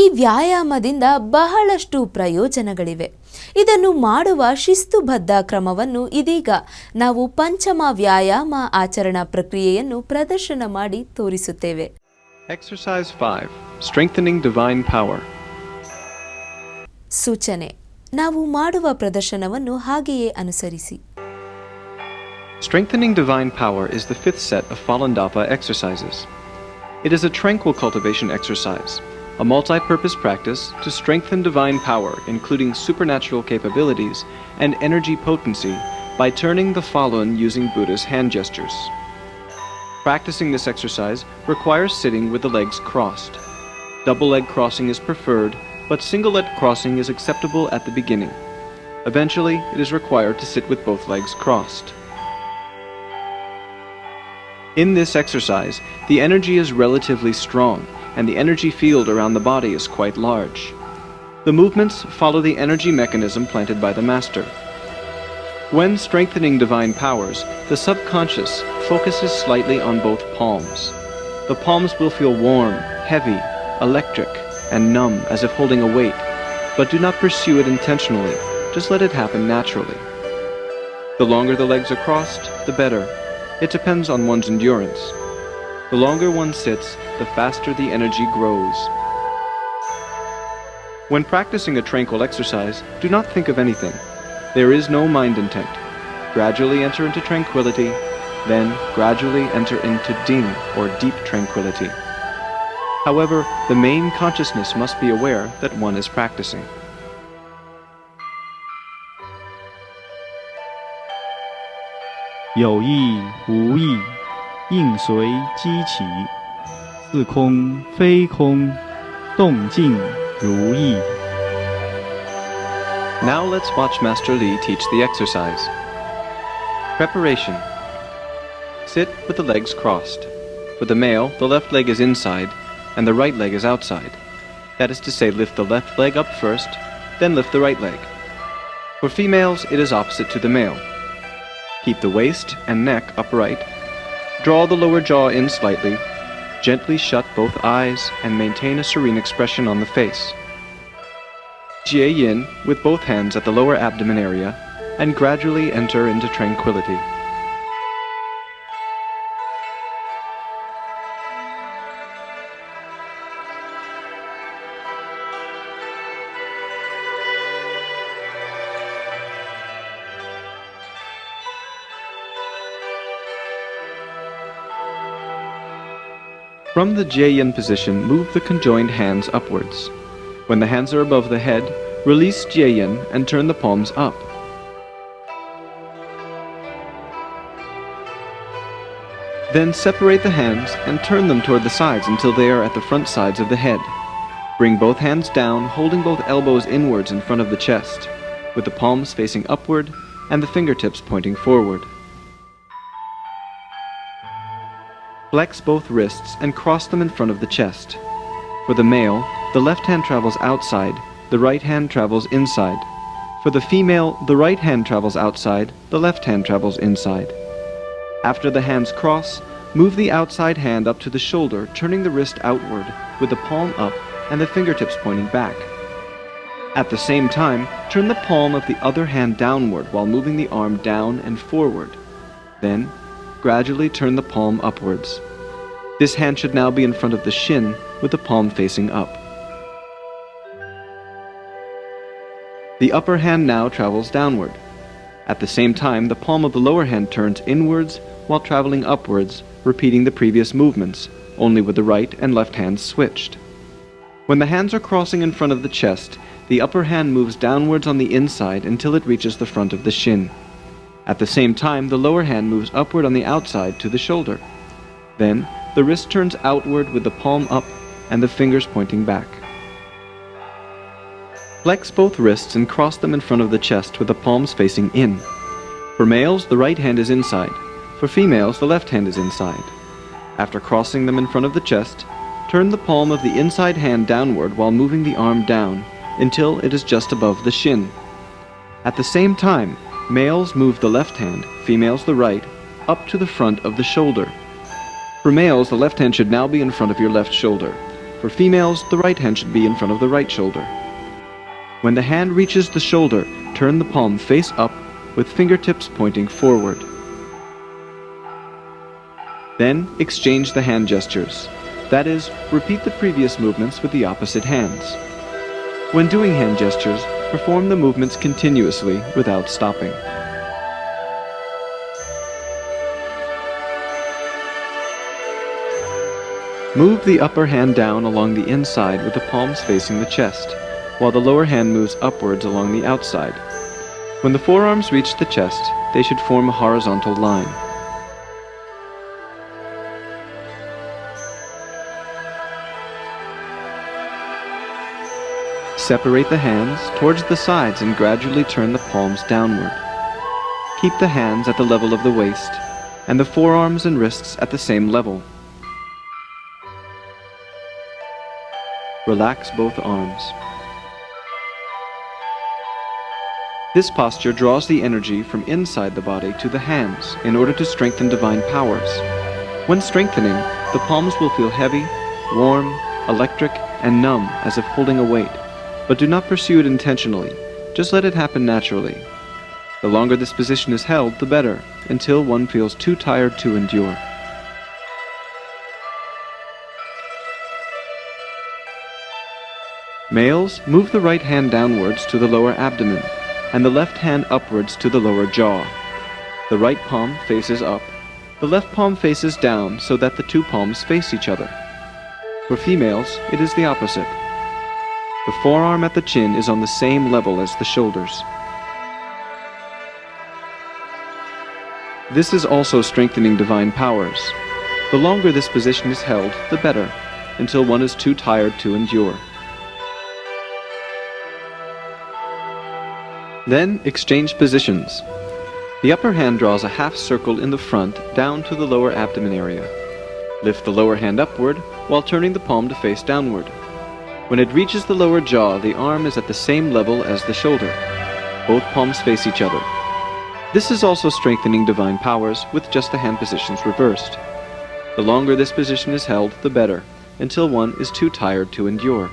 ಈ ವ್ಯಾಯಾಮದಿಂದ ಬಹಳಷ್ಟು ಪ್ರಯೋಜನಗಳಿವೆ. ಇದನ್ನು ಮಾಡುವ ಶಿಸ್ತುಬದ್ಧ ಕ್ರಮವನ್ನು ಇದೀಗ ನಾವು ಪಂಚಮ ವ್ಯಾಯಾಮ ಆಚರಣಾ ಪ್ರಕ್ರಿಯೆಯನ್ನು ಪ್ರದರ್ಶನ ಮಾಡಿ ತೋರಿಸುತ್ತೇವೆ. Exercise 5. Strengthening divine power. ಸೂಚನೆ: ನಾವು ಮಾಡುವ ಪ್ರದರ್ಶನವನ್ನು ಹಾಗೆಯೇ ಅನುಸರಿಸಿ. Strengthening divine power is the fifth set of Falun-Dafa exercises. It is a tranquil cultivation exercise, a multi-purpose practice to strengthen divine power, including supernatural capabilities and energy potency, by turning the Falun using Buddha's hand gestures. Practicing this exercise requires sitting with the legs crossed. Double leg crossing is preferred, but single leg crossing is acceptable at the beginning. Eventually, it is required to sit with both legs crossed. In this exercise, the energy is relatively strong, and the energy field around the body is quite large. The movements follow the energy mechanism planted by the master. When strengthening divine powers, the subconscious focuses slightly on both palms. The palms will feel warm, heavy, electric, and numb as if holding a weight, but do not pursue it intentionally, just let it happen naturally. The longer the legs are crossed, the better. It depends on one's endurance. The longer one sits, the faster the energy grows. When practicing a tranquil exercise, do not think of anything. There is no mind intent. Gradually enter into tranquility, then gradually enter into ding, or deep tranquility. However, the main consciousness must be aware that one is practicing. 有意无意，应随机起，似空非空，动静如意。 Now let's watch Master Li teach the exercise. Preparation. Sit with the legs crossed. For the male, the left leg is inside and the right leg is outside. That is to say, lift the left leg up first, then lift the right leg. For females, it is opposite to the male. Keep the waist and neck upright. Draw the lower jaw in slightly. Gently shut both eyes and maintain a serene expression on the face. Jie Yin with both hands at the lower abdomen area and gradually enter into tranquility. From the Jie Yin position, move the conjoined hands upwards. When the hands are above the head, release Jie Yin and turn the palms up. Then separate the hands and turn them toward the sides until they are at the front sides of the head. Bring both hands down, holding both elbows inwards in front of the chest, with the palms facing upward and the fingertips pointing forward. Flex both wrists and cross them in front of the chest. For the male, the left hand travels outside, the right hand travels inside. For the female, the right hand travels outside, the left hand travels inside. After the hands cross, move the outside hand up to the shoulder, turning the wrist outward, with the palm up and the fingertips pointing back. At the same time, turn the palm of the other hand downward while moving the arm down and forward. Then, gradually turn the palm upwards. This hand should now be in front of the shin, with the palm facing up. The upper hand now travels downward. At the same time, the palm of the lower hand turns inwards while traveling upwards, repeating the previous movements, only with the right and left hands switched. When the hands are crossing in front of the chest, the upper hand moves downwards on the inside until it reaches the front of the shin. At the same time, the lower hand moves upward on the outside to the shoulder. Then, the wrist turns outward with the palm up and the fingers pointing back. Flex both wrists and cross them in front of the chest with the palms facing in. For males, the right hand is inside. For females, the left hand is inside. After crossing them in front of the chest, turn the palm of the inside hand downward while moving the arm down until it is just above the shin. At the same time, Males move the left hand, females the right, up to the front of the shoulder. For males, the left hand should now be in front of your left shoulder. For females, the right hand should be in front of the right shoulder. When the hand reaches the shoulder, turn the palm face up with fingertips pointing forward. Then exchange the hand gestures. That is, repeat the previous movements with the opposite hands. When doing hand gestures, perform the movements continuously without stopping. Move the upper hand down along the inside with the palms facing the chest, while the lower hand moves upwards along the outside. When the forearms reach the chest, they should form a horizontal line. Separate the hands towards the sides and gradually turn the palms downward. Keep the hands at the level of the waist, and the forearms and wrists at the same level. Relax both arms. This posture draws the energy from inside the body to the hands in order to strengthen divine powers. When strengthening, the palms will feel heavy, warm, electric, and numb as if holding a weight. But do not pursue it intentionally. Just let it happen naturally. The longer this position is held, the better, until one feels too tired to endure. Males, move the right hand downwards to the lower abdomen, and the left hand upwards to the lower jaw. The right palm faces up. The left palm faces down so that the two palms face each other. For females, it is the opposite. The forearm at the chin is on the same level as the shoulders. This is also strengthening divine powers. The longer this position is held, the better, until one is too tired to endure. Then exchange positions. The upper hand draws a half circle in the front down to the lower abdomen area. Lift the lower hand upward while turning the palm to face downward. When it reaches the lower jaw, the arm is at the same level as the shoulder. Both palms face each other. This is also strengthening divine powers with just the hand positions reversed. The longer this position is held, the better, until one is too tired to endure.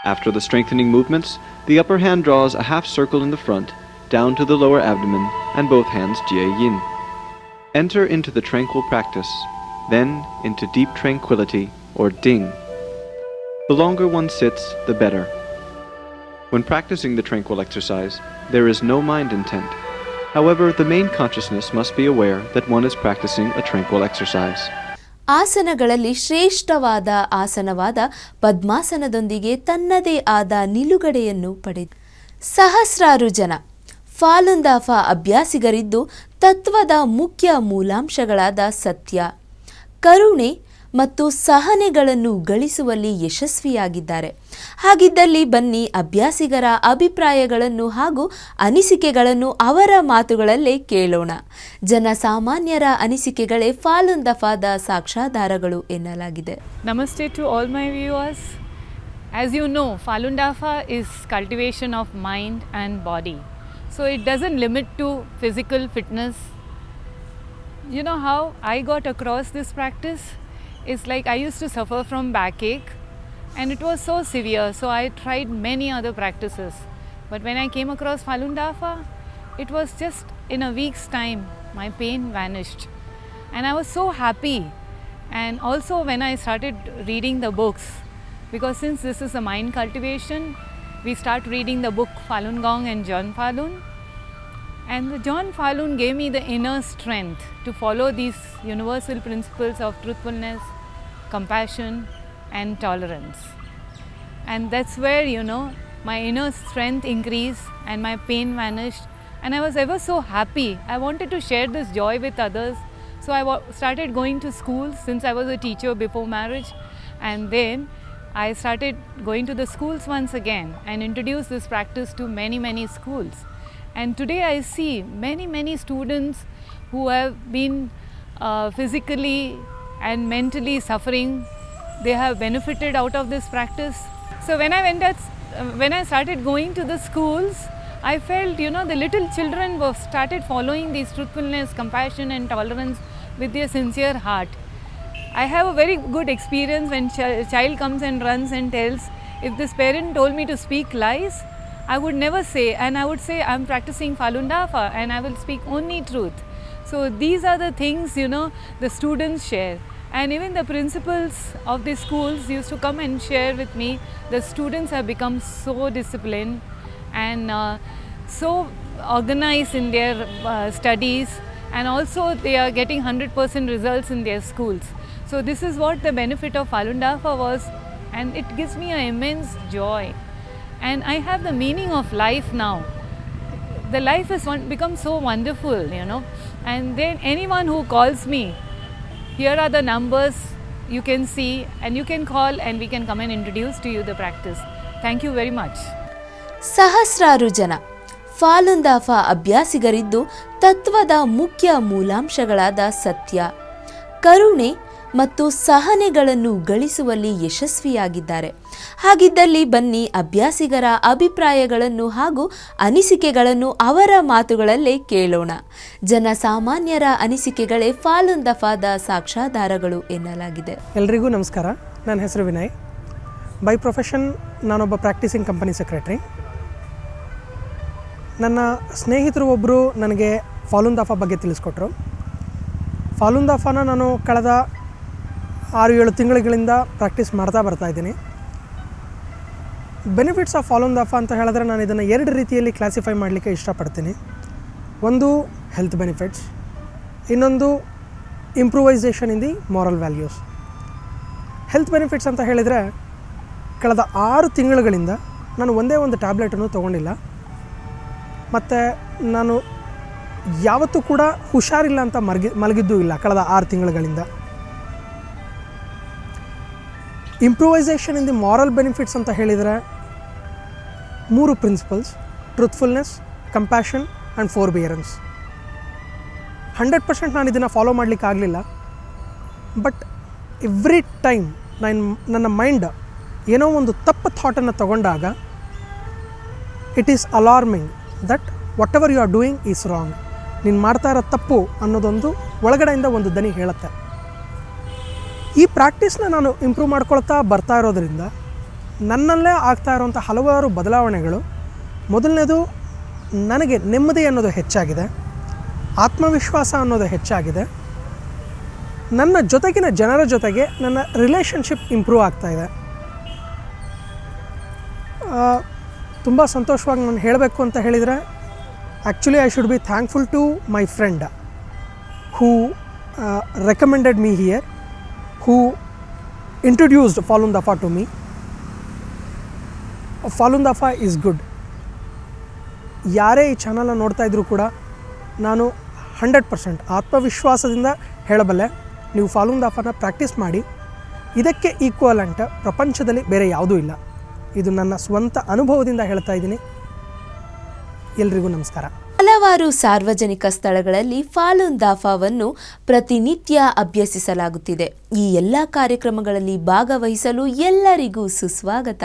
After the strengthening movements, the upper hand draws a half circle in the front, down to the lower abdomen, and both hands Jie Yin. Enter into the tranquil practice, then into deep tranquility, or Ding. The longer one sits, the better. When practicing the tranquil exercise, there is no mind intent. However, the main consciousness must be aware that one is practicing a tranquil exercise. ಆಸನಗಳಲ್ಲಿ ಶ್ರೇಷ್ಠವಾದ ಆಸನವಾದ ಪದ್ಮಾಸನದೊಂದಿಗೆ ತನ್ನದೇ ಆದ ನಿಲುಗಡೆಯನ್ನು ಪಡೆದ ಸಹಸ್ರಾರು ಜನ ಫಾಲುನ್ ದಾಫಾ ಅಭ್ಯಾಸಿಗರಿದ್ದು ತತ್ವದ ಮುಖ್ಯ ಮೂಲಾಂಶಗಳಾದ ಸತ್ಯ, ಕರುಣೆ ಮತ್ತು ಸಹನೆಗಳನ್ನು ಗಳಿಸುವಲ್ಲಿ ಯಶಸ್ವಿಯಾಗಿದ್ದಾರೆ. ಹಾಗಿದ್ದಲ್ಲಿ ಬನ್ನಿ ಅಭ್ಯಾಸಿಗರ ಅಭಿಪ್ರಾಯಗಳನ್ನು ಹಾಗೂ ಅನಿಸಿಕೆಗಳನ್ನು ಅವರ ಮಾತುಗಳಲ್ಲೇ ಕೇಳೋಣ. ಜನಸಾಮಾನ್ಯರ ಅನಿಸಿಕೆಗಳೇ ಫಾಲುನ್ ದಫಾದ ಸಾಕ್ಷಾಧಾರಗಳು ಎನ್ನಲಾಗಿದೆ. Namaste to all my viewers. As you know, Falun Dafa is cultivation of mind and body. So it doesn't limit to physical fitness. You know how I got across this practice? It's like I used to suffer from backache and it was so severe, so I tried many other practices. But when I came across Falun Dafa, it was just in a week's time my pain vanished and I was so happy. And also when I started reading the books, because since this is a mind cultivation, we start reading the book Falun Gong and John Falun. And the John Falun gave me the inner strength to follow these universal principles of truthfulness, compassion and tolerance. And that's where, my inner strength increased and my pain vanished. And I was ever so happy. I wanted to share this joy with others. So I started going to schools since I was a teacher before marriage. And then I started going to the schools once again and introduced this practice to many, many schools. And today I see many, many students who have been physically and mentally suffering. They have benefited out of this practice. So when I started going to the schools, I felt, the little children were started following these truthfulness, compassion and tolerance with their sincere heart. I have a very good experience when child comes and runs and tells, if this parent told me to speak lies, I would never say, and I would say I'm practicing Falun Dafa and I will speak only truth. So these are the things, the students share. And even the principals of the schools used to come and share with me. The students have become so disciplined and so organized in their studies, and also they are getting 100% results in their schools. So this is what the benefit of Falun Dafa was, and it gives me an immense joy. And I have the meaning of life now. The life has become so wonderful, and then anyone who calls me, here are the numbers you can see, and you can call and we can come and introduce to you the practice. Thank you very much. ಸಹಸ್ರಾರು ಜನ ಫಾಲುನ್ ದಾಫಾ ಅಭ್ಯಾಸಿಗರಿದ್ದು ತತ್ವದ ಮುಖ್ಯ ಮೂಲಾಂಶಗಳಾದ ಸತ್ಯ, ಕರುಣೆ ಮತ್ತು ಸಹನೆಗಳನ್ನು ಗಳಿಸುವಲ್ಲಿ ಯಶಸ್ವಿಯಾಗಿದ್ದಾರೆ. ಹಾಗಿದ್ದಲ್ಲಿ ಬನ್ನಿ ಅಭ್ಯಾಸಿಗರ ಅಭಿಪ್ರಾಯಗಳನ್ನು ಹಾಗೂ ಅನಿಸಿಕೆಗಳನ್ನು ಅವರ ಮಾತುಗಳಲ್ಲೇ ಕೇಳೋಣ. ಜನಸಾಮಾನ್ಯರ ಅನಿಸಿಕೆಗಳೇ ಫಾಲುನ್ ದಫಾದ ಸಾಕ್ಷ್ಯಾಧಾರಗಳು ಎನ್ನಲಾಗಿದೆ. ಎಲ್ರಿಗೂ ನಮಸ್ಕಾರ. ನನ್ನ ಹೆಸರು ವಿನಯ್. ಬೈ ಪ್ರೊಫೆಷನ್ ನಾನೊಬ್ಬ ಪ್ರಾಕ್ಟೀಸಿಂಗ್ ಕಂಪನಿ ಸೆಕ್ರೆಟ್ರಿ. ನನ್ನ ಸ್ನೇಹಿತರು ಒಬ್ಬರು ನನಗೆ ಫಾಲುನ್ ದಾಫಾ ಬಗ್ಗೆ ತಿಳಿಸ್ಕೊಟ್ರು. ಫಾಲುನ್ ದಾಫಾನ ನಾನು ಕಳೆದ 6-7 ತಿಂಗಳುಗಳಿಂದ ಪ್ರಾಕ್ಟೀಸ್ ಮಾಡ್ತಾ ಬರ್ತಾಯಿದ್ದೀನಿ. ಬೆನಿಫಿಟ್ಸ್ ಆಫ್ ಫಾಲುನ್ ದಾಫಾ ಅಂತ ಹೇಳಿದ್ರೆ ನಾನು ಇದನ್ನು 2 ರೀತಿಯಲ್ಲಿ ಕ್ಲಾಸಿಫೈ ಮಾಡಲಿಕ್ಕೆ ಇಷ್ಟಪಡ್ತೀನಿ. ಒಂದು ಹೆಲ್ತ್ ಬೆನಿಫಿಟ್ಸ್, ಇನ್ನೊಂದು improvisation in the moral values. Health benefits ಅಂತ ಹೇಳಿದರೆ ಕಳೆದ 6 ತಿಂಗಳುಗಳಿಂದ ನಾನು ಒಂದೇ ಒಂದು ಟ್ಯಾಬ್ಲೆಟನ್ನು ತೊಗೊಂಡಿಲ್ಲ, ಮತ್ತು ನಾನು ಯಾವತ್ತೂ ಕೂಡ ಹುಷಾರಿಲ್ಲ ಅಂತ ಮಲಗಿದ್ದೂ ಇಲ್ಲ ಕಳೆದ 6 ತಿಂಗಳುಗಳಿಂದ. Improvisation in the moral benefits ಅಂತ ಹೇಳಿದರೆ 3 principles: truthfulness, compassion and forbearance. 100% ನಾನು ಇದನ್ನು ಫಾಲೋ ಮಾಡಲಿಕ್ಕೆ ಆಗಲಿಲ್ಲ, ಬಟ್ ಎವ್ರಿ ಟೈಮ್ ನನ್ನ ಮೈಂಡ್ ಏನೋ ಒಂದು ತಪ್ಪು ಥಾಟನ್ನು ತಗೊಂಡಾಗ it is alarming that whatever you are doing is wrong. ನೀನು ಮಾಡ್ತಾ ಇರೋ ತಪ್ಪು ಅನ್ನೋದೊಂದು ಒಳಗಡೆಯಿಂದ ಒಂದು ದನಿ ಹೇಳುತ್ತೆ. ಈ ಪ್ರಾಕ್ಟೀಸ್ನ ನಾನು ಇಂಪ್ರೂವ್ ಮಾಡ್ಕೊಳ್ತಾ ಬರ್ತಾ ಇರೋದರಿಂದ ನನ್ನಲ್ಲೇ ಆಗ್ತಾ ಇರೋಂಥ ಹಲವಾರು ಬದಲಾವಣೆಗಳು. ಮೊದಲನೇದು, ನನಗೆ ನೆಮ್ಮದಿ ಅನ್ನೋದು ಹೆಚ್ಚಾಗಿದೆ, ಆತ್ಮವಿಶ್ವಾಸ ಅನ್ನೋದು ಹೆಚ್ಚಾಗಿದೆ, ನನ್ನ ಜೊತೆಗಿನ ಜನರ ಜೊತೆಗೆ ನನ್ನ ರಿಲೇಷನ್ಶಿಪ್ ಇಂಪ್ರೂವ್ ಆಗ್ತಾಯಿದೆ. ತುಂಬ ಸಂತೋಷವಾಗಿ ನಾನು ಹೇಳಬೇಕು ಅಂತ ಹೇಳಿದರೆ, actually I should be thankful to my friend who recommended me here, who introduced Falun Dafa to me. Falun Dafa is good. ಯಾರೇ ಈ ಚಾನಲ್ನ ನೋಡ್ತಾ ಇದ್ರೂ ಕೂಡ ನಾನು 100% ಆತ್ಮವಿಶ್ವಾಸದಿಂದ ಹೇಳಬಲ್ಲೆ, ನೀವು ಫಾಲುನ್ ದಾಫಾನ ಪ್ರಾಕ್ಟೀಸ್ ಮಾಡಿ. ಇದಕ್ಕೆ ಈಕ್ವಲೆಂಟ್ ಪ್ರಪಂಚದಲ್ಲಿ ಬೇರೆ ಯಾವುದೂ ಇಲ್ಲ. ಇದು ನನ್ನ ಸ್ವಂತ ಅನುಭವದಿಂದ ಹೇಳ್ತಾ ಇದ್ದೀನಿ. ಎಲ್ರಿಗೂ ನಮಸ್ಕಾರ. ಹಲವಾರು ಸಾರ್ವಜನಿಕ ಸ್ಥಳಗಳಲ್ಲಿ ಫಾಲುನ್ ದಾಫಾವನ್ನು ಪ್ರತಿನಿತ್ಯ ಅಭ್ಯಸಿಸಲಾಗುತ್ತಿದೆ. ಈ ಎಲ್ಲ ಕಾರ್ಯಕ್ರಮಗಳಲ್ಲಿ ಭಾಗವಹಿಸಲು ಎಲ್ಲರಿಗೂ ಸುಸ್ವಾಗತ.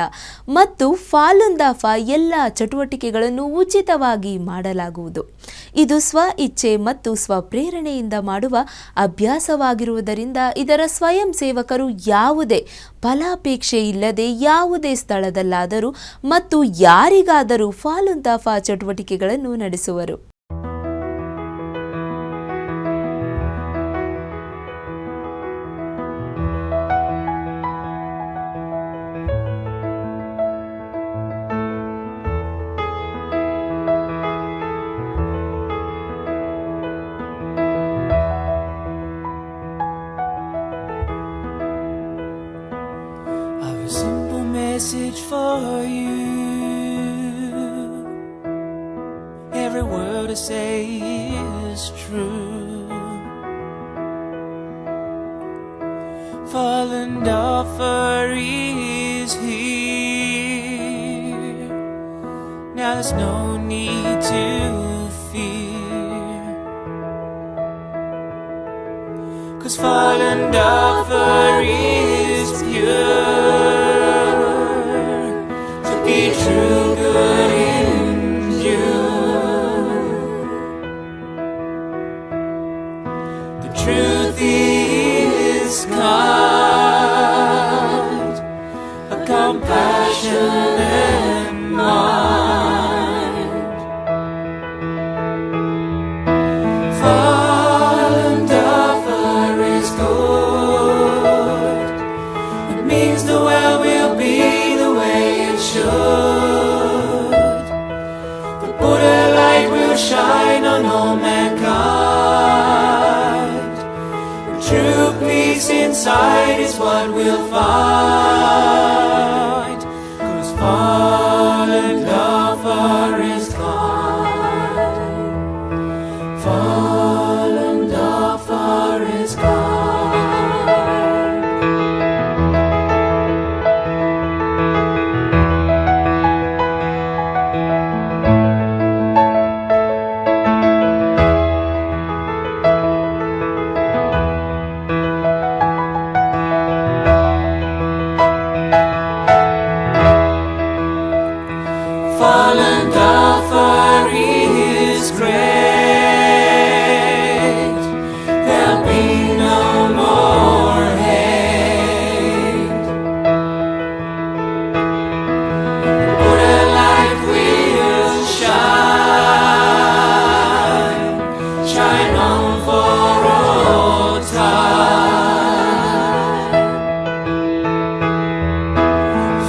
ಮತ್ತು ಫಾಲುನ್ ದಾಫಾ ಎಲ್ಲ ಚಟುವಟಿಕೆಗಳನ್ನು ಉಚಿತವಾಗಿ ಮಾಡಲಾಗುವುದು. ಇದು ಸ್ವ ಇಚ್ಛೆ ಮತ್ತು ಸ್ವಪ್ರೇರಣೆಯಿಂದ ಮಾಡುವ ಅಭ್ಯಾಸವಾಗಿರುವುದರಿಂದ ಇದರ ಸ್ವಯಂ ಸೇವಕರು ಯಾವುದೇ ಫಲಾಪೇಕ್ಷೆ ಇಲ್ಲದೆ ಯಾವುದೇ ಸ್ಥಳದಲ್ಲಾದರೂ ಮತ್ತು ಯಾರಿಗಾದರೂ ಫಾಲುನ್ ದಾಫಾ ಚಟುವಟಿಕೆಗಳನ್ನು ನಡೆಸುವರು. Message for you. Every word I say is true. Fallen Dafa is here. Now there's no need to fear, 'cause Fallen Dafa is pure. Be true, good, endure. inside is what we'll find. 'Cause fallen lover is kind. Fallen lover is kind. Fallen lover is great. There'll be no more hate. But a light will shine, shine on for all time.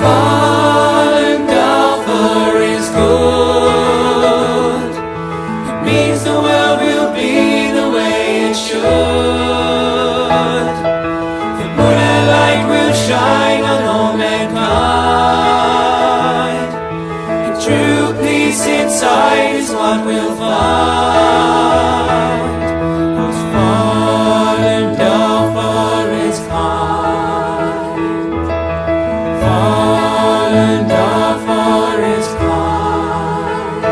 Fallen lover is good. It means the world will be the way it should. The Buddha light will shine on all mankind. And true peace inside is what we'll find. 'Cause fallen lover is kind. Fallen lover is kind.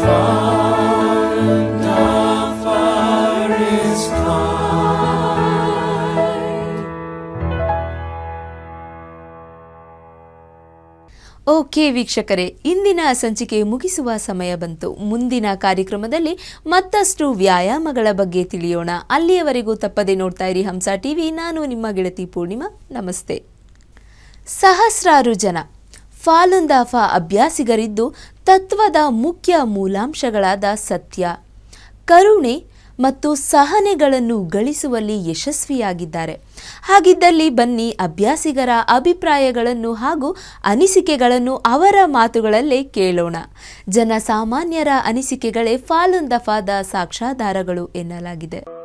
Fallen lover is kind. Okay ವೀಕ್ಷಕರೇ, ಇಂದಿನ ಸಂಚಿಕೆ ಮುಗಿಸುವ ಸಮಯ ಬಂತು. ಮುಂದಿನ ಕಾರ್ಯಕ್ರಮದಲ್ಲಿ ಮತ್ತಷ್ಟು ವ್ಯಾಯಾಮಗಳ ಬಗ್ಗೆ ತಿಳಿಯೋಣ. ಅಲ್ಲಿಯವರೆಗೂ ತಪ್ಪದೆ ನೋಡ್ತಾ ಇರಿ ಹಂಸ ಟಿವಿ. ನಾನು ನಿಮ್ಮ ಗೆಳತಿ ಪೂರ್ಣಿಮಾ. ನಮಸ್ತೆ. ಸಹಸ್ರಾರು ಜನ ಫಾಲುನ್ ದಾಫಾ ಅಭ್ಯಾಸಿಗರಿದ್ದು ತತ್ವದ ಮುಖ್ಯ ಮೂಲಾಂಶಗಳಾದ ಸತ್ಯ, ಕರುಣೆ ಮತ್ತು ಸಹನೆಗಳನ್ನು ಗಳಿಸುವಲ್ಲಿ ಯಶಸ್ವಿಯಾಗಿದ್ದಾರೆ. ಹಾಗಿದ್ದಲ್ಲಿ ಬನ್ನಿ ಅಭ್ಯಾಸಿಗರ ಅಭಿಪ್ರಾಯಗಳನ್ನು ಹಾಗೂ ಅನಿಸಿಕೆಗಳನ್ನು ಅವರ ಮಾತುಗಳಲ್ಲೇ ಕೇಳೋಣ. ಜನಸಾಮಾನ್ಯರ ಅನಿಸಿಕೆಗಳೇ ಫಾಲುನ್ ದಫಾದ ಸಾಕ್ಷ್ಯಾಧಾರಗಳು ಎನ್ನಲಾಗಿದೆ.